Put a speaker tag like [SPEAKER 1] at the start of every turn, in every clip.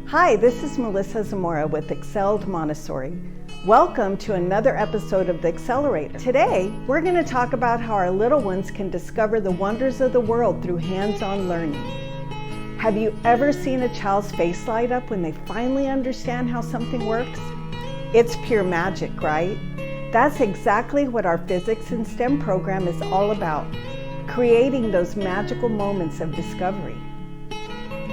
[SPEAKER 1] Hi, this is Melissa Zamora with Excelled Montessori. Welcome to another episode of The Accelerator. Today, we're going to talk about how our little ones can discover the wonders of the world through hands-on learning. Have you ever seen a child's face light up when they finally understand how something works? It's pure magic, right? That's exactly what our physics and STEM program is all about, creating those magical moments of discovery.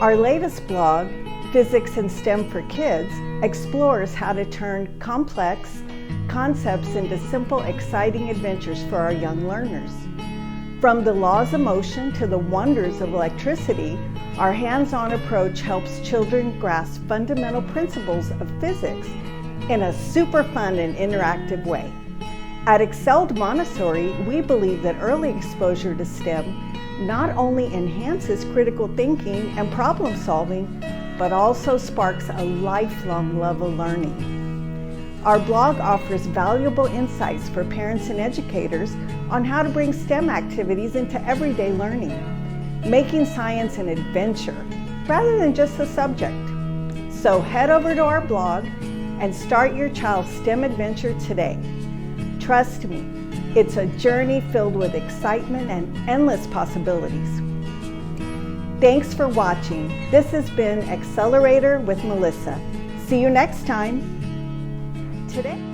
[SPEAKER 1] Our latest blog, Physics and STEM for Kids, explores how to turn complex concepts into simple, exciting adventures for our young learners. From the laws of motion to the wonders of electricity, our hands-on approach helps children grasp fundamental principles of physics in a super fun and interactive way. At Excelled Montessori, we believe that early exposure to STEM not only enhances critical thinking and problem solving, but also sparks a lifelong love of learning. Our blog offers valuable insights for parents and educators on how to bring STEM activities into everyday learning, making science an adventure rather than just a subject. So head over to our blog and start your child's STEM adventure today. Trust me, it's a journey filled with excitement and endless possibilities. Thanks for watching. This has been Accelerator with Melissa. See you next time. Today.